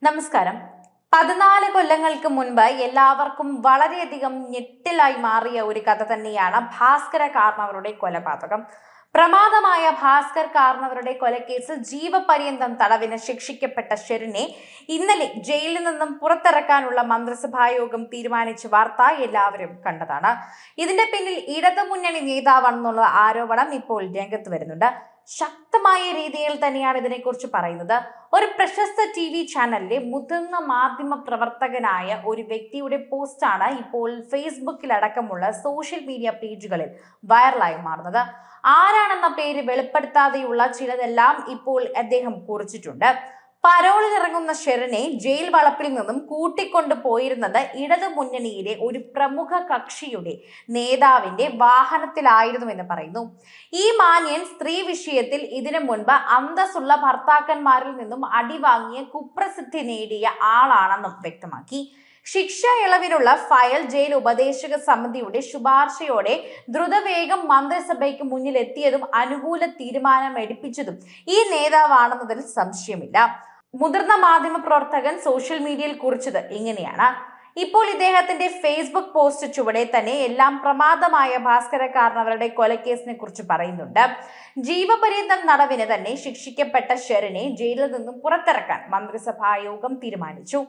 നമസ്കാരം. 14 കൊല്ലങ്ങൾക്ക് മുൻപ് എല്ലാവർക്കും വളരെയധികം ഞെട്ടിലായി മാറിയ ഒരു കഥ തന്നെയാണ് ഭാസ്കര കാർണവരുടെ കൊലപാതകം. പ്രമാദമായ ഭാസ്കർ കാർണവരുടെ കൊലക്കേസിൽ ജീവപര്യന്തം തടവിന് ശിക്ഷിക്കപ്പെട്ട ഷെറിനെ ഇന്നലെ ജയിലിൽ നിന്നും പുറത്തിറക്കാനുള്ള മന്ത്രിസഭായോഗം തീരുമാനിച്ച വാർത്ത എല്ലാവരും കണ്ടതാണ്. ഇതിന്റെ പിന്നിൽ ഇടതുമുന്നണി നേതാവാണെന്നുള്ള ആരോപണം ഇപ്പോൾ രംഗത്ത് വരുന്നുണ്ട്. ശക്തമായ രീതിയിൽ തന്നെയാണ് ഇതിനെക്കുറിച്ച് പറയുന്നത്. ഒരു പ്രശസ്ത TV ചാനലിലെ മുതിർന്ന മാധ്യമ പ്രവർത്തകനായ ഒരു വ്യക്തിയുടെ പോസ്റ്റാണ് ഇപ്പോൾ ഫേസ്ബുക്കിലടക്കമുള്ള സോഷ്യൽ മീഡിയ പേജുകളിൽ വൈറലായി മാറുന്നത്. ആരാണെന്ന പേര് വെളിപ്പെടുത്താതെയുള്ള ചിലതെല്ലാം ഇപ്പോൾ അദ്ദേഹം കുറിച്ചിട്ടുണ്ട്. പരോളിലിറങ്ങുന്ന ഷെറിനെ ജയിൽ വളപ്പിൽ നിന്നും കൂട്ടിക്കൊണ്ടു പോയിരുന്നത് ഇടതു മുന്നണിയിലെ ഒരു പ്രമുഖ കക്ഷിയുടെ നേതാവിന്റെ വാഹനത്തിലായിരുന്നുവെന്ന് പറയുന്നു. ഈ മാന്യൻ സ്ത്രീ വിഷയത്തിൽ ഇതിനു മുൻപ് അന്തസ്സുള്ള ഭർത്താക്കന്മാരിൽ നിന്നും അടിവാങ്ങിയ കുപ്രസിദ്ധി നേടിയ ആളാണെന്നും വ്യക്തമാക്കി. ശിക്ഷ ഇളവിനുള്ള ഫയൽ ജയിൽ ഉപദേശക സമിതിയുടെ ശുപാർശയോടെ ദ്രുതവേഗം മന്ത്രിസഭയ്ക്ക് മുന്നിലെത്തിയതും അനുകൂല തീരുമാനം എടുപ്പിച്ചതും ഈ നേതാവാണെന്നതിൽ സംശയമില്ല. മുതിർന്ന മാധ്യമ പ്രവർത്തകൻ സോഷ്യൽ മീഡിയയിൽ കുറിച്ചത് ഇങ്ങനെയാണ്. ഇപ്പോൾ ഇദ്ദേഹത്തിന്റെ ഫേസ്ബുക്ക് പോസ്റ്റ് ചുവടെ തന്നെ എല്ലാം പ്രമാദമായ ഭാസ്കര കാർണവരുടെ കൊലക്കേസിനെ കുറിച്ച് പറയുന്നുണ്ട്. ജീവപര്യന്തം തടവിന് തന്നെ ശിക്ഷിക്കപ്പെട്ട ഷെറിനെ ജയിലിൽ നിന്നും പുറത്തിറക്കാൻ മന്ത്രിസഭായോഗം തീരുമാനിച്ചു.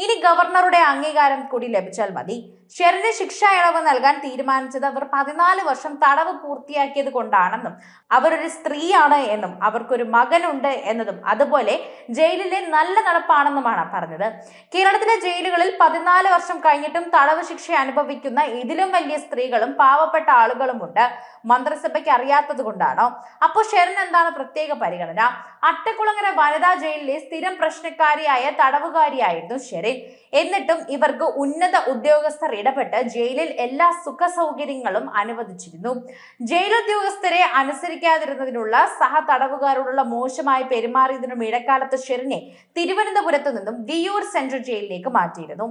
ഇനി ഗവർണറുടെ അംഗീകാരം കൂടി ലഭിച്ചാൽ മതി. ഷെറിന് ശിക്ഷാ ഇളവ് നൽകാൻ തീരുമാനിച്ചത് അവർ 14 വർഷം തടവ് പൂർത്തിയാക്കിയത് കൊണ്ടാണെന്നും അവരൊരു സ്ത്രീയാണ് എന്നും അവർക്കൊരു മകനുണ്ട് എന്നതും അതുപോലെ ജയിലിലെ നല്ല നടപ്പാണെന്നുമാണ് പറഞ്ഞത്. കേരളത്തിലെ ജയിലുകളിൽ 14 വർഷം കഴിഞ്ഞിട്ടും തടവ് ശിക്ഷ അനുഭവിക്കുന്ന ഇതിലും വലിയ സ്ത്രീകളും പാവപ്പെട്ട ആളുകളുമുണ്ട്. മന്ത്രിസഭയ്ക്ക് അറിയാത്തത് കൊണ്ടാണോ? അപ്പോൾ ഷെറിൻ എന്താണ് പ്രത്യേക പരിഗണന? അട്ടക്കുളങ്ങര വനിതാ ജയിലിലെ സ്ഥിരം പ്രശ്നക്കാരിയായ തടവുകാരിയായിരുന്നു ഷെറിൻ. എന്നിട്ടും ഇവർക്ക് ഉന്നത ഉദ്യോഗസ്ഥർ ഇടപെട്ട് ജയിലിൽ എല്ലാ സുഖ സൗകര്യങ്ങളും അനുവദിച്ചിരുന്നു. ജയിലുദ്യോഗസ്ഥരെ അനുസരിക്കാതിരുന്നതിനുള്ള സഹ തടവുകാരോടുള്ള മോശമായി പെരുമാറിയതിനും ഇടക്കാലത്ത് ഷെറിനെ തിരുവനന്തപുരത്ത് നിന്നും വിയൂർ സെൻട്രൽ ജയിലിലേക്ക് മാറ്റിയിരുന്നു.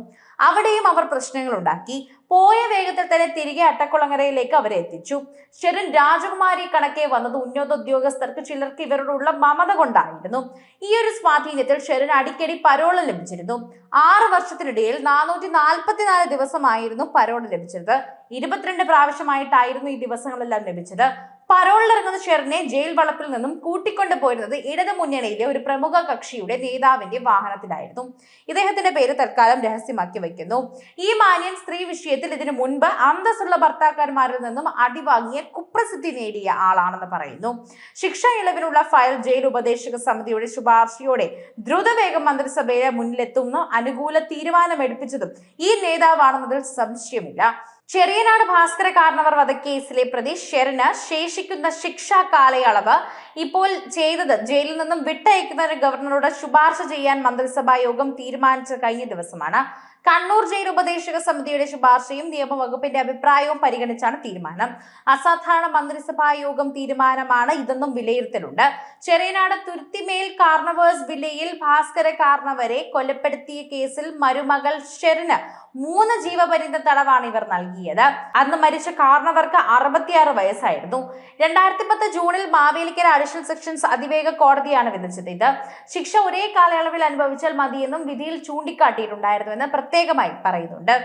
അവിടെയും അവർ പ്രശ്നങ്ങൾ ഉണ്ടാക്കി. പോയ വേഗത്തിൽ തന്നെ തിരികെ അട്ടക്കുളങ്ങരയിലേക്ക് അവരെ എത്തിച്ചു. ഷെറിൻ രാജകുമാരി കണക്കെ വന്നത് ഉന്നത ഉദ്യോഗസ്ഥർക്ക് ചിലർക്ക് ഇവരോടുള്ള മമത കൊണ്ടായിരുന്നു. ഈ ഒരു സ്വാധീനത്തിൽ ഷെറിൻ അടിക്കടി പരോൾ ലഭിച്ചിരുന്നു. 6 വർഷത്തിനിടയിൽ 444 ദിവസമായിരുന്നു പരോൾ ലഭിച്ചത്. 22 പ്രാവശ്യമായിട്ടായിരുന്നു ഈ ദിവസങ്ങളെല്ലാം ലഭിച്ചത്. പരോളിലിറങ്ങുന്ന ഷെറിനെ ജയിൽ വളപ്പിൽ നിന്നും കൂട്ടിക്കൊണ്ടു പോയിരുന്നത് ഇടതു മുന്നണിയിലെ ഒരു പ്രമുഖ കക്ഷിയുടെ നേതാവിന്റെ വാഹനത്തിലായിരുന്നു. ഇദ്ദേഹത്തിന്റെ പേര് തൽക്കാലം രഹസ്യമാക്കി വയ്ക്കുന്നു. ഈ മാന്യൻ സ്ത്രീ വിഷയത്തിൽ ഇതിനു മുൻപ് അന്തസ്സുള്ള ഭർത്താക്കന്മാരിൽ നിന്നും അടിവാങ്ങിയ കുപ്രസിദ്ധി നേടിയ ആളാണെന്ന് പറയുന്നു. ശിക്ഷ ഇളവിനുള്ള ഫയൽ ജയിൽ ഉപദേശക സമിതിയുടെ ശുപാർശയോടെ ദ്രുതവേഗം മന്ത്രിസഭയുടെ മുന്നിലെത്തുന്ന അനുകൂല തീരുമാനം എടുപ്പിച്ചതും ഈ നേതാവാണെന്നതിൽ സംശയമില്ല. ചെറിയനാട് ഭാസ്കര കാർണവർ വധക്കേസിലെ പ്രതി ഷെറിന് ശേഷിക്കുന്ന ശിക്ഷാ കാലയളവ് ഇപ്പോൾ ചെയ്തത് ജയിലിൽ നിന്നും വിട്ടയക്കുന്നതിന് ഗവർണറോട് ശുപാർശ ചെയ്യാൻ മന്ത്രിസഭാ യോഗം തീരുമാനിച്ച കഴിഞ്ഞ ദിവസമാണ്. കണ്ണൂർ ജയിൽ ഉപദേശക സമിതിയുടെ ശുപാർശയും നിയമവകുപ്പിന്റെ അഭിപ്രായവും പരിഗണിച്ചാണ് തീരുമാനം. അസാധാരണ മന്ത്രിസഭാ യോഗം തീരുമാനമാണ് ഇതെന്നും വിലയിരുത്തലുണ്ട്. ചെറിയനാട് തുരുത്തിമേൽ കാർണവേഴ്സ് വില്ലയിൽ ഭാസ്കര കാർണവരെ കൊലപ്പെടുത്തിയ കേസിൽ മരുമകൾ ഷെറിന് 3 ജീവപര്യന്തം തടവാണ് ഇവർ നൽകിയത്. അന്ന് മരിച്ച കാർണവർക്ക് 66 വയസ്സായിരുന്നു. 2010 ജൂണിൽ മാവേലിക്കര അഡീഷണൽ സെക്ഷൻസ് അതിവേഗ കോടതിയാണ് വിധിച്ചത്. ഇത് ശിക്ഷ ഒരേ കാലയളവിൽ അനുഭവിച്ചാൽ മതിയെന്നും വിധിയിൽ ചൂണ്ടിക്കാട്ടിയിട്ടുണ്ടായിരുന്നുവെന്ന് പ്രത്യേകമായി പറയുന്നുണ്ട്.